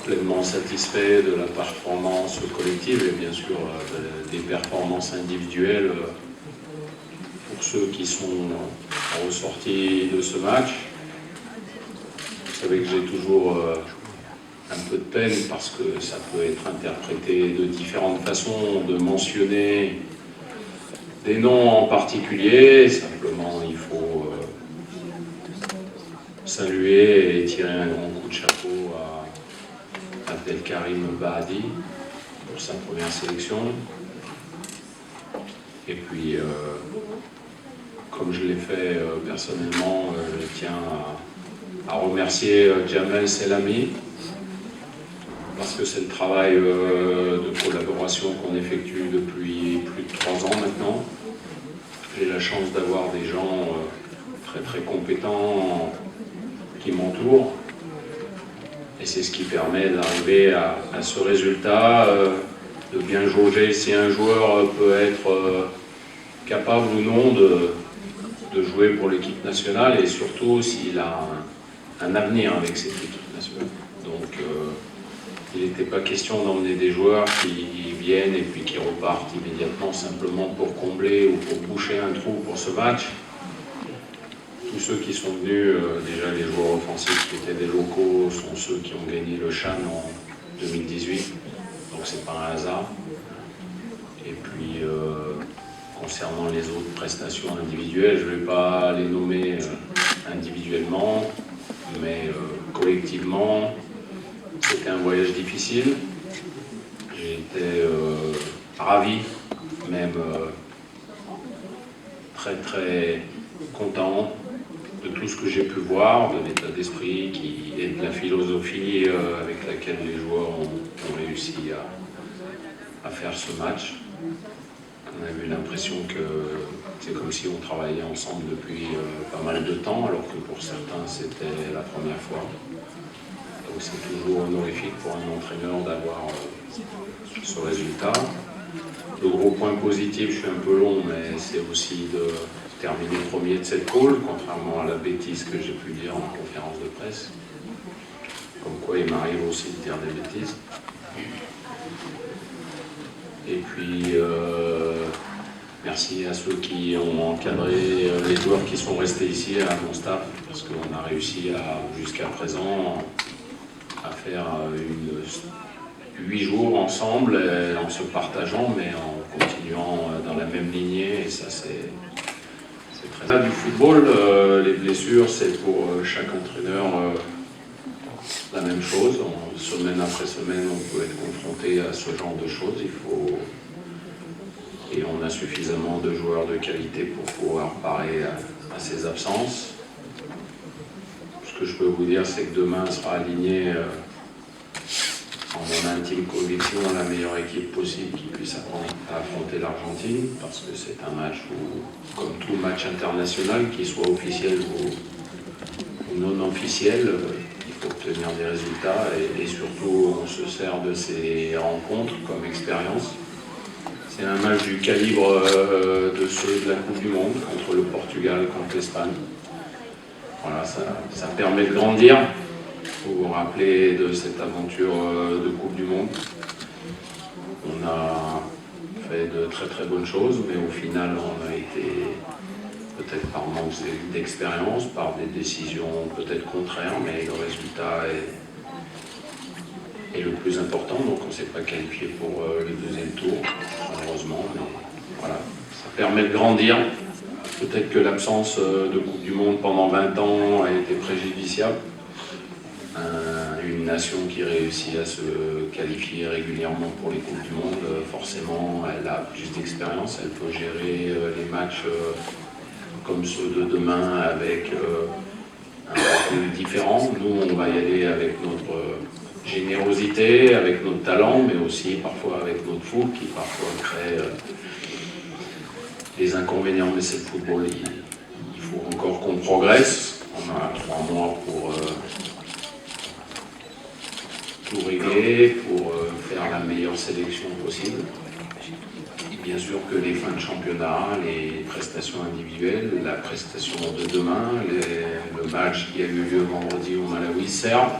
Pleinement satisfait de la performance collective et bien sûr des performances individuelles pour ceux qui sont ressortis de ce match. Vous savez que j'ai toujours un peu de peine parce que ça peut être interprété de différentes façons, de mentionner des noms en particulier. Simplement, il faut saluer et tirer un grand coup de chapeau à Abdelkarim Bahadi pour sa première sélection. Et puis, comme je l'ai fait personnellement, je tiens à remercier Jamel Selami parce que c'est le travail de collaboration qu'on effectue depuis plus de 3 ans maintenant. J'ai la chance d'avoir des gens très très compétents qui m'entourent. Et c'est ce qui permet d'arriver à ce résultat, de bien jauger si un joueur peut être capable ou non de jouer pour l'équipe nationale et surtout s'il a un avenir avec cette équipe nationale. Donc il n'était pas question d'emmener des joueurs qui viennent et puis qui repartent immédiatement simplement pour combler ou pour boucher un trou pour ce match. Tous ceux qui sont venus, déjà les joueurs offensifs qui étaient des locaux, sont ceux qui ont gagné le CHAN en 2018, donc c'est pas un hasard. Et puis, concernant les autres prestations individuelles, je ne vais pas les nommer individuellement, mais collectivement, c'était un voyage difficile. J'ai été ravi, même très très content de tout ce que j'ai pu voir, de l'état d'esprit et de la philosophie avec laquelle les joueurs ont réussi à faire ce match. On a eu l'impression que c'est comme si on travaillait ensemble depuis pas mal de temps, alors que pour certains c'était la première fois. Donc c'est toujours honorifique pour un entraîneur d'avoir ce résultat. Le gros point positif, je suis un peu long, mais c'est aussi de terminer premier de cette poule, contrairement à la bêtise que j'ai pu dire en conférence de presse. Comme quoi il m'arrive aussi de dire des bêtises. Et puis, merci à ceux qui ont encadré les joueurs qui sont restés ici à mon staff, parce qu'on a réussi jusqu'à présent à faire 8 jours ensemble, en se partageant, mais en continuant dans la même lignée, et ça c'est très bien. Du football, les blessures, c'est pour chaque entraîneur la même chose. Semaine après semaine, on peut être confronté à ce genre de choses. Et on a suffisamment de joueurs de qualité pour pouvoir parer à ces absences. Ce que je peux vous dire, c'est que demain sera aligné en mon intime conviction la meilleure équipe possible qui puisse affronter l'Argentine, parce que c'est un match où, comme tout match international, qu'il soit officiel ou non officiel, il faut obtenir des résultats et surtout on se sert de ces rencontres comme expérience. C'est un match du calibre de ceux de la Coupe du Monde, contre le Portugal, contre l'Espagne. Voilà, ça permet de grandir. Vous vous rappeler de cette aventure de Coupe du Monde. On a fait de très très bonnes choses, mais au final on a été, peut-être par manque d'expérience, par des décisions peut-être contraires, mais le résultat est le plus important, donc on ne s'est pas qualifié pour le deuxième tour, malheureusement, mais voilà, ça permet de grandir. Peut-être que l'absence de Coupe du Monde pendant 20 ans a été préjudiciable. Une nation qui réussit à se qualifier régulièrement pour les Coupes du Monde, forcément, elle a plus d'expérience, elle peut gérer les matchs comme ceux de demain avec un peu différent. Nous, on va y aller avec notre générosité, avec notre talent, mais aussi parfois avec notre foule qui parfois crée des inconvénients. Mais c'est le football, il faut encore qu'on progresse. On a 3 mois pour tout régler, pour faire la meilleure sélection possible. bien sûr que les fins de championnat, les prestations individuelles, la prestation de demain, le match qui a eu lieu vendredi au Malawi servent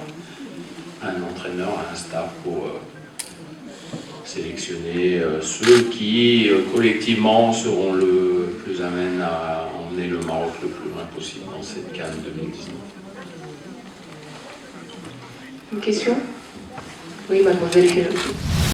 à un entraîneur, à un staff pour sélectionner ceux qui collectivement seront le plus amènes à emmener le Maroc le plus loin possible dans cette CAN 2019. Une question? Oui, mademoiselle Ferruccio.